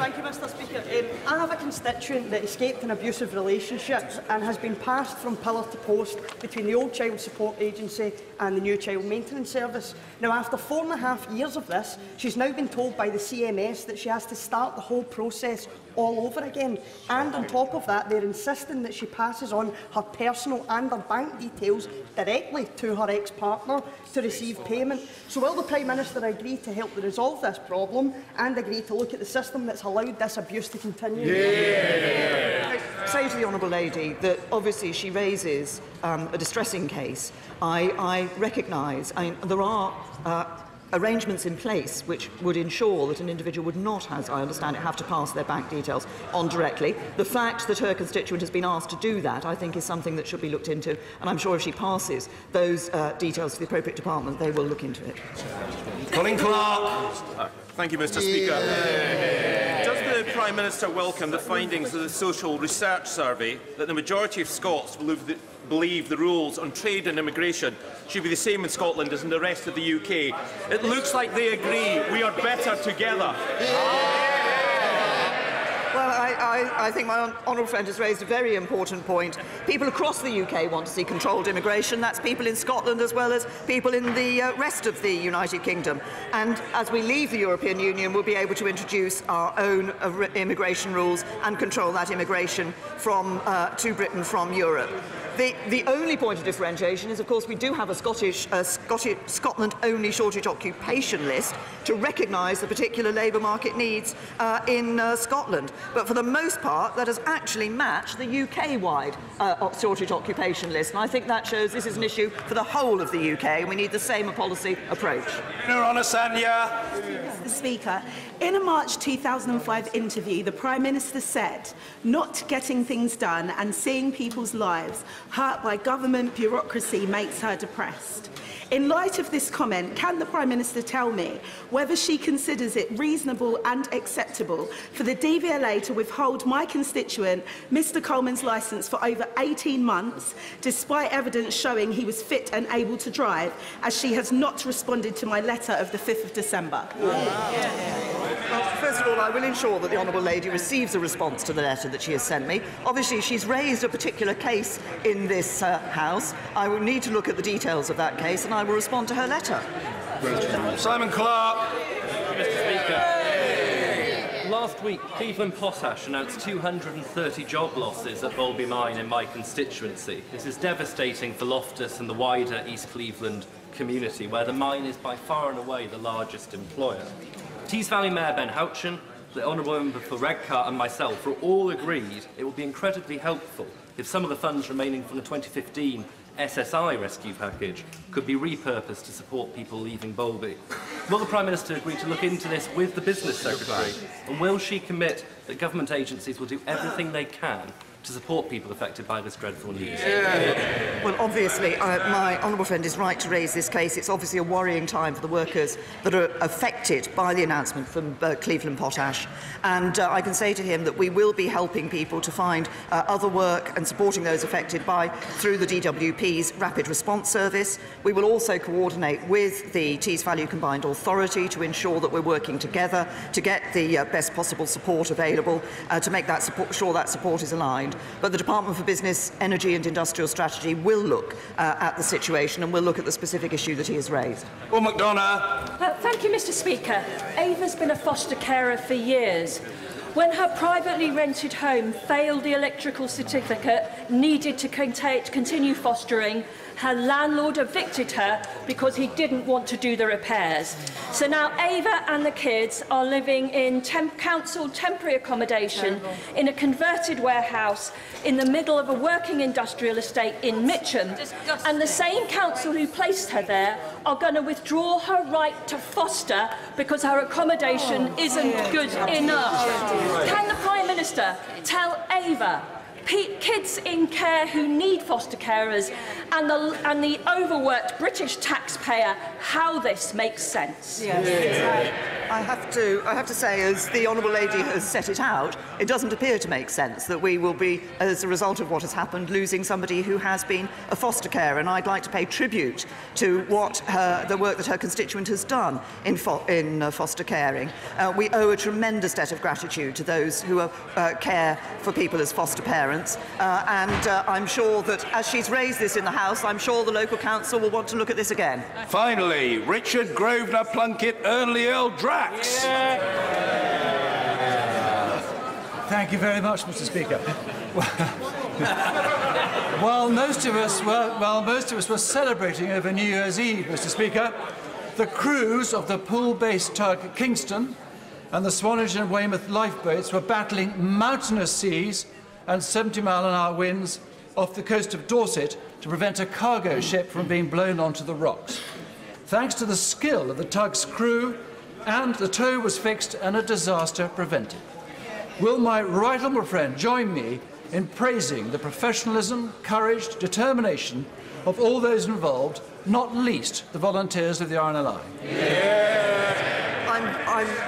Thank you, Mr. Speaker. I have a constituent that escaped an abusive relationship and has been passed from pillar to post between the old Child Support Agency and the new Child Maintenance Service. Now, after 4.5 years of this, she's now been told by the CMS that she has to start the whole process all over again. And on top of that, they're insisting that she passes on her personal and her bank details directly to her ex-partner to receive payment. So will the Prime Minister agree to help resolve this problem and agree to look at the system that's allowed this abuse to continue? I say to the Honourable Lady that obviously she raises a distressing case. I recognise there are arrangements in place which would ensure that an individual would not, as I understand it, have to pass their bank details on directly. The fact that her constituent has been asked to do that, I think, is something that should be looked into, and I'm sure if she passes those details to the appropriate department, they will look into it. Colin Clark. Thank you, Mr. Speaker. Does the Prime Minister welcome the findings of the Social Research Survey that the majority of Scots believe the rules on trade and immigration should be the same in Scotland as in the rest of the UK? It looks like they agree we are better together. Well, I think my honourable friend has raised a very important point. People across the UK want to see controlled immigration. That's people in Scotland as well as people in the rest of the United Kingdom. And as we leave the European Union, we'll be able to introduce our own immigration rules and control that immigration from, to Britain from Europe. The only point of differentiation is, of course, we do have a Scotland-only shortage occupation list to recognise the particular labour market needs in Scotland. But for the most part, that has actually matched the UK-wide shortage occupation list. And I think that shows this is an issue for the whole of the UK, and we need the same policy approach. Mr. Speaker, in a March 2005 interview, the Prime Minister said, "Not getting things done and seeing people's lives hurt by government bureaucracy makes her depressed." In light of this comment, can the Prime Minister tell me whether she considers it reasonable and acceptable for the DVLA to withhold my constituent, Mr Coleman's licence for over 18 months, despite evidence showing he was fit and able to drive, as she has not responded to my letter of the 5th of December? Well, first of all, I will ensure that the Honourable Lady receives a response to the letter that she has sent me. Obviously, she's raised a particular case in this House. I will need to look at the details of that case, and I will respond to her letter. Simon Clark. Mr. Speaker, last week, Cleveland Potash announced 230 job losses at Bolby Mine in my constituency. This is devastating for Loftus and the wider East Cleveland community, where the mine is by far and away the largest employer. Tees Valley Mayor Ben Houchin, the Honourable Member for Redcar and myself were all agreed it would be incredibly helpful if some of the funds remaining from the 2015 SSI rescue package could be repurposed to support people leaving Bolby. Will the Prime Minister agree to look into this with the Business Secretary, and will she commit that government agencies will do everything they can to support people affected by this dreadful news? Well, obviously, my honourable friend is right to raise this case. It's obviously a worrying time for the workers that are affected by the announcement from Cleveland Potash. And I can say to him that we will be helping people to find other work and supporting those affected through the DWP's Rapid Response Service. We will also coordinate with the Tees Valley Combined Authority to ensure that we're working together to get the best possible support available to make that sure that support is aligned. But the Department for Business, Energy and Industrial Strategy will look at the situation and will look at the specific issue that he has raised. Paul McDonough. Thank you, Mr. Speaker. Ava's been a foster carer for years. When her privately rented home failed the electrical certificate needed to continue fostering, her landlord evicted her because he didn't want to do the repairs. So now Ava and the kids are living in council temporary accommodation in a converted warehouse in the middle of a working industrial estate in Mitcham. And the same council who placed her there are going to withdraw her right to foster because her accommodation isn't good enough. Can the Prime Minister tell Ava, kids in care who need foster carers, and the overworked British taxpayer how this makes sense? Yes. I have to say, as the Honourable Lady has set it out, it doesn't appear to make sense that we will be, as a result of what has happened, losing somebody who has been a foster carer. And I'd like to pay tribute to the work that her constituent has done in foster caring. We owe a tremendous debt of gratitude to those who care for people as foster parents. And I'm sure that as she's raised this in the House, I'm sure the local council will want to look at this again. Finally, Richard Grosvenor Plunkett Ernley Earl Drax. Thank you very much, Mr. Speaker. While most of us were celebrating over New Year's Eve, Mr. Speaker, the crews of the pool-based tug Kingston and the Swanage and Weymouth lifeboats were battling mountainous seas and 70-mile-an-hour winds off the coast of Dorset to prevent a cargo ship from being blown onto the rocks. Thanks to the skill of the tug's crew, and the tow was fixed and a disaster prevented. Will my right honourable friend join me in praising the professionalism, courage, determination of all those involved, not least the volunteers of the RNLI?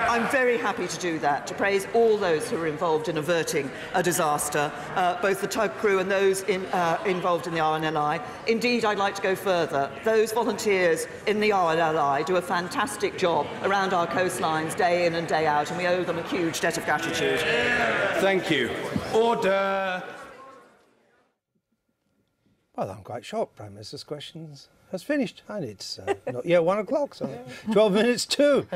I'm very happy to do that, to praise all those who are involved in averting a disaster, both the tug crew and those involved in the RNLI. Indeed, I'd like to go further. Those volunteers in the RNLI do a fantastic job around our coastlines day in and day out, and we owe them a huge debt of gratitude. Thank you. Order. Well, I'm quite shocked. Prime Minister's questions has finished, and it's not yet 1 o'clock, so 12 minutes to.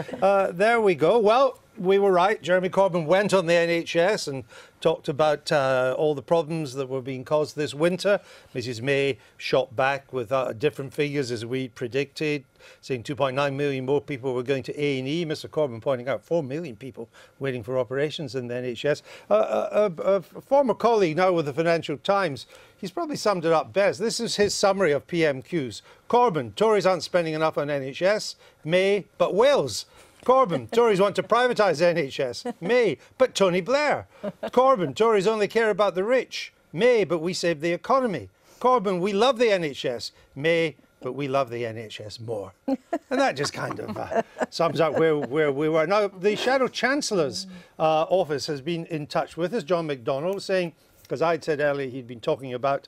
There we go. Well, we were right. Jeremy Corbyn went on the NHS and talked about all the problems that were being caused this winter. Mrs May shot back with different figures as we predicted, saying 2.9 million more people were going to A&E. Mr Corbyn pointing out 4 million people waiting for operations in the NHS. A former colleague now with the Financial Times, he's probably summed it up best. This is his summary of PMQs. Corbyn, Tories aren't spending enough on NHS. May, but Wales. Corbyn, Tories want to privatise NHS. May, but Tony Blair. Corbyn, Tories only care about the rich. May, but we save the economy. Corbyn, we love the NHS. May, but we love the NHS more. And that just kind of sums up where we were. Now, the Shadow Chancellor's office has been in touch with us, John McDonnell, saying, because I'd said earlier he'd been talking about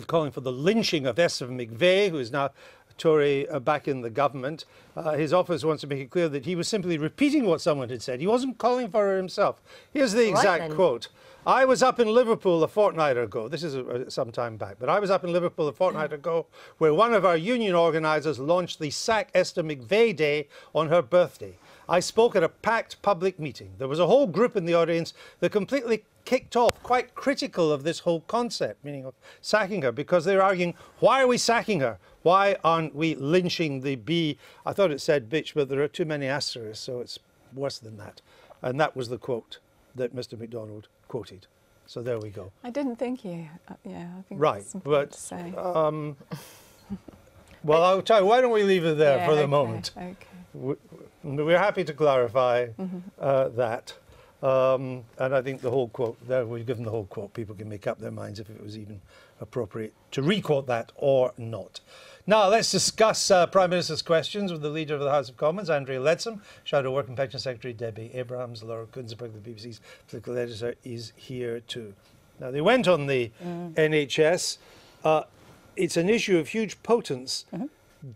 calling for the lynching of Esther McVey, who is now Tory back in the government. His office wants to make it clear that he was simply repeating what someone had said. He wasn't calling for her himself. Here's the exact quote. I was up in Liverpool a fortnight ago. This is some time back, but I was up in Liverpool a fortnight ago where one of our union organisers launched the Sack Esther McVey Day on her birthday. I spoke at a packed public meeting. There was a whole group in the audience that completely kicked off, quite critical of this whole concept, meaning of sacking her, because they're arguing, why are we sacking her? Why aren't we lynching the bee? I thought it said bitch, but there are too many asterisks, so it's worse than that. And that was the quote that Mr MacDonald quoted. So there we go. I didn't think you. I think right, that's important to say. Well, I'll tell you, why don't we leave it there for the moment? Okay. We're happy to clarify that. And I think the whole quote, there we've given the whole quote, people can make up their minds if it was even appropriate to re-quote that or not. Now, let's discuss Prime Minister's questions with the Leader of the House of Commons, Andrea Leadsom, Shadow Work and Pension Secretary Debbie Abrahams, Laura Kunzenberg, the BBC's political editor, is here too. Now, they went on the NHS. It's an issue of huge potence,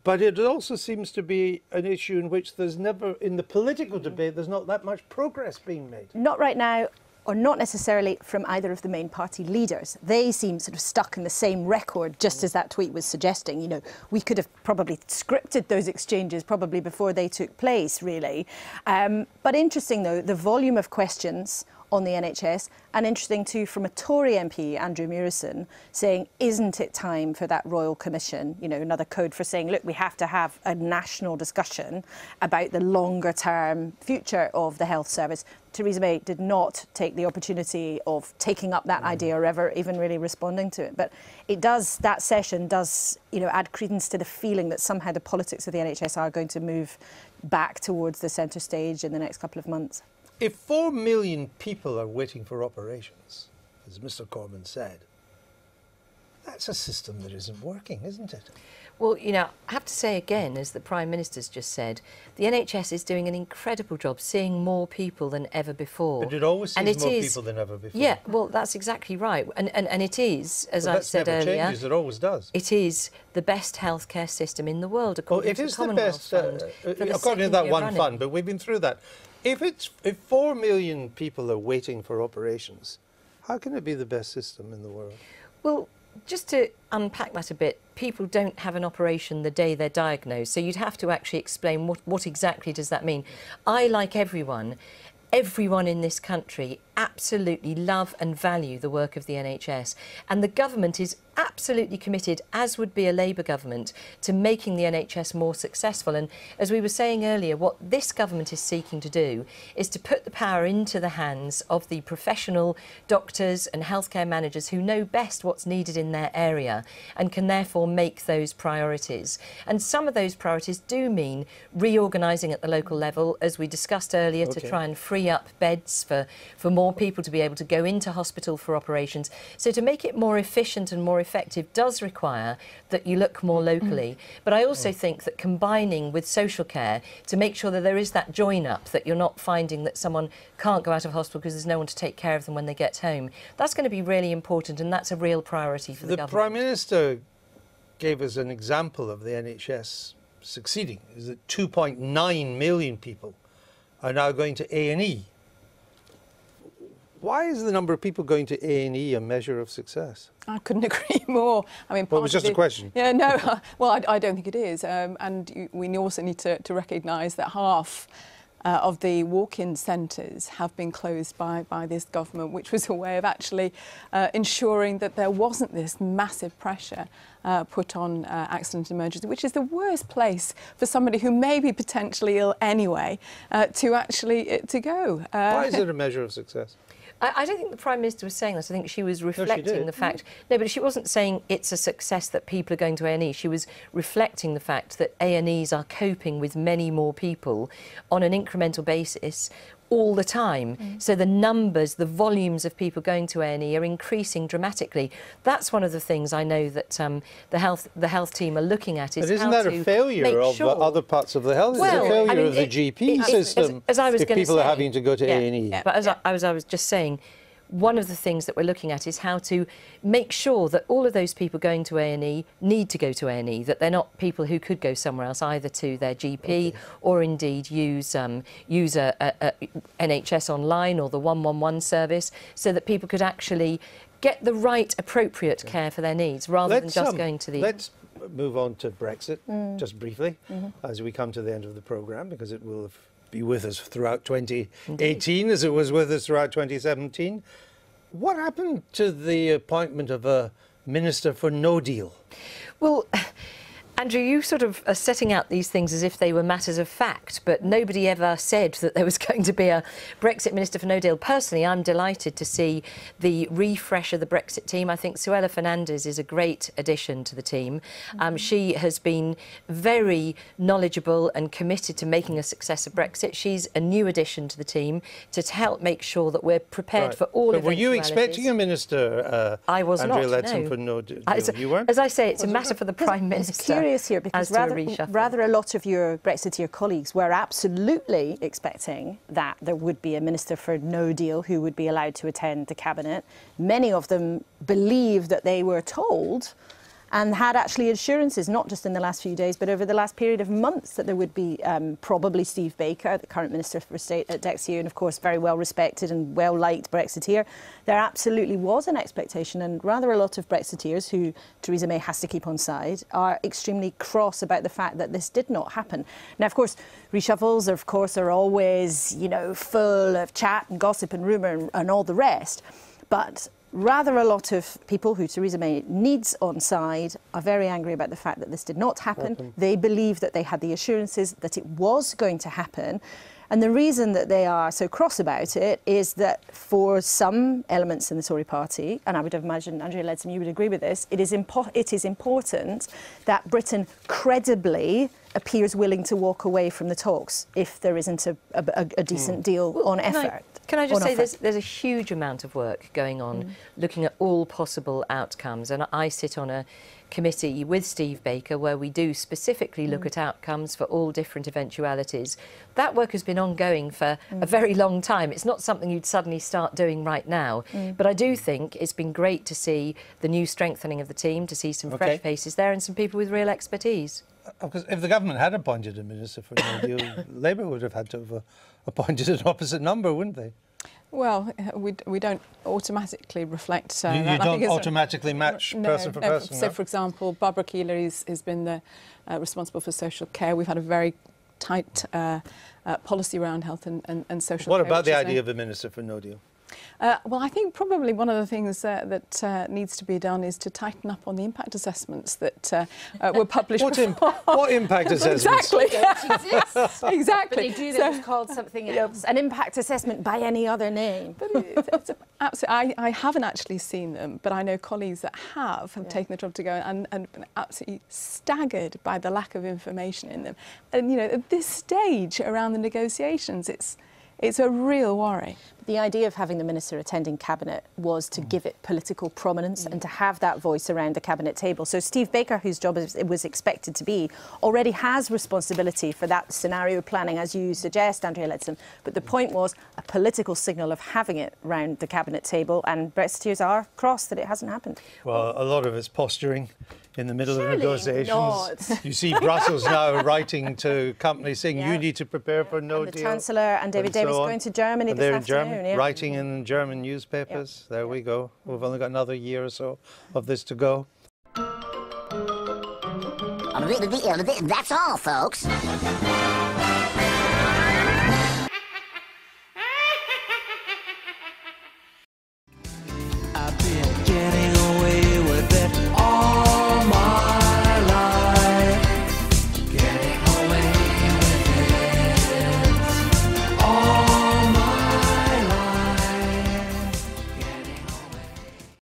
but it also seems to be an issue in which there's never, in the political debate, there's not that much progress being made. Not right now, or not necessarily from either of the main party leaders. They seem sort of stuck in the same record, just as that tweet was suggesting. You know, we could have probably scripted those exchanges probably before they took place, really. But interesting, though, the volume of questions on the NHS, and interesting too from a Tory MP, Andrew Murison, saying, isn't it time for that Royal Commission? You know, another code for saying, look, we have to have a national discussion about the longer term future of the health service. Theresa May did not take the opportunity of taking up that idea or ever even really responding to it. But it does, that session does, you know, add credence to the feeling that somehow the politics of the NHS are going to move back towards the centre stage in the next couple of months. If 4 million people are waiting for operations, as Mr Corbyn said, that's a system that isn't working, isn't it? Well, you know, I have to say again, as the Prime Minister's just said, the NHS is doing an incredible job seeing more people than ever before. But it always sees more people than ever before. Yeah, well, that's exactly right. And it is, as I said earlier... That never changes, it always does. It is the best healthcare system in the world, according to the Commonwealth Fund. According to that one fund, but we've been through that. If 4 million people are waiting for operations, how can it be the best system in the world? Well, just to unpack that a bit, people don't have an operation the day they're diagnosed, so you'd have to actually explain what exactly does that mean. I, like everyone in this country absolutely love and value the work of the NHS, and the government is absolutely committed, as would be a Labour government, to making the NHS more successful. And as we were saying earlier, what this government is seeking to do is to put the power into the hands of the professional doctors and healthcare managers who know best what's needed in their area and can therefore make those priorities. And some of those priorities do mean reorganising at the local level, as we discussed earlier, to try and free up beds for more people to be able to go into hospital for operations. So to make it more efficient and more effective does require that you look more locally. But I also think that combining with social care to make sure that there is that join-up, that you're not finding that someone can't go out of hospital because there's no one to take care of them when they get home, that's going to be really important, and that's a real priority for the government. The Prime Minister gave us an example of the NHS succeeding, is that 2.9 million people are now going to A&E. Why is the number of people going to A&E a measure of success? I couldn't agree more. I mean, well, it was just a question. Yeah, no, well, I don't think it is. And we also need to recognise that half of the walk-in centres have been closed by this government, which was a way of actually ensuring that there wasn't this massive pressure put on accident and emergency, which is the worst place for somebody who may be potentially ill anyway to go. Why is it a measure of success? I don't think the Prime Minister was saying that. I think she was reflecting the fact... No, but she wasn't saying it's a success that people are going to A&E. She was reflecting the fact that A&Es are coping with many more people on an incremental basis all the time. So the numbers, the volumes of people going to A&E are increasing dramatically. That's one of the things I know that the health team are looking at. Is but isn't that a failure of other parts of the health? Well, it's a failure of the GP system as I was if people are having to go to A&E. Yeah, but as I was just saying, one of the things that we're looking at is how to make sure that all of those people going to A&E need to go to A&E, that they're not people who could go somewhere else, either to their GP or indeed use a NHS online or the 111 service, so that people could actually get the right appropriate care for their needs rather than just going to the... Let's move on to Brexit just briefly as we come to the end of the programme, because it will be with us throughout 2018 as it was with us throughout 2017. What happened to the appointment of a Minister for No Deal? Well, Andrew, you sort of are setting out these things as if they were matters of fact, but nobody ever said that there was going to be a Brexit Minister for No Deal. Personally, I'm delighted to see the refresh of the Brexit team. I think Suella Fernandez is a great addition to the team. She has been very knowledgeable and committed to making a success of Brexit. She's a new addition to the team to help make sure that we're prepared for all eventualities. Were you expecting a minister, I was Andrea not, Leadsom, no. for No Deal? You weren't? As I say, it's a matter for the Prime Minister. Here, because rather a lot of your Brexiteer colleagues were absolutely expecting that there would be a Minister for No Deal who would be allowed to attend the Cabinet. Many of them believed that they were told and had actually assurances, not just in the last few days, but over the last period of months, that there would be probably Steve Baker, the current Minister for State at Dexia, and of course very well respected and well liked Brexiteer. There absolutely was an expectation, and rather a lot of Brexiteers, who Theresa May has to keep on side, are extremely cross about the fact that this did not happen. Now, of course, reshuffles, of course, are always, you know, full of chat and gossip and rumour and all the rest, but rather a lot of people who Theresa May needs on side are very angry about the fact that this did not happen. They believe that they had the assurances that it was going to happen. And the reason that they are so cross about it is that for some elements in the Tory party, and I would imagine, Andrea Leadsom, you would agree with this, it is important that Britain credibly appears willing to walk away from the talks if there isn't a decent deal on effort. Can I just say there's a huge amount of work going on looking at all possible outcomes, and I sit on a committee with Steve Baker where we do specifically look at outcomes for all different eventualities. That work has been ongoing for a very long time. It's not something you'd suddenly start doing right now. But I do think it's been great to see the new strengthening of the team, to see some fresh faces there and some people with real expertise. Because if the government had appointed a minister for no deal, Labour would have had to have appointed an opposite number, wouldn't they? Well, we don't automatically reflect... you don't automatically match person for person? So, for example, Barbara Keeler has been responsible for social care. We've had a very tight policy around health and social care. What about the idea of a minister for no deal? Well, I think probably one of the things that needs to be done is to tighten up on the impact assessments that were published. What impact assessments? Exactly. But Exactly. they do. They're just called something else. An impact assessment by any other name. But it's absolutely. I haven't actually seen them, but I know colleagues that have taken the job to go and been absolutely staggered by the lack of information in them. And you know, at this stage around the negotiations, it's a real worry. The idea of having the minister attending cabinet was to give it political prominence and to have that voice around the cabinet table. So Steve Baker, whose job it was expected to be, already has responsibility for that scenario planning, as you suggest, Andrea Leadsom. But the point was a political signal of having it round the cabinet table, and Brett's tears are crossed that it hasn't happened. Well, a lot of it's posturing in the middle Surely of negotiations. not. You see Brussels now writing to companies saying you need to prepare for no The deal. Chancellor and David Davis going to Germany this afternoon. Writing in German newspapers. There we go. We've only got another year or so of this to go. That's all, folks.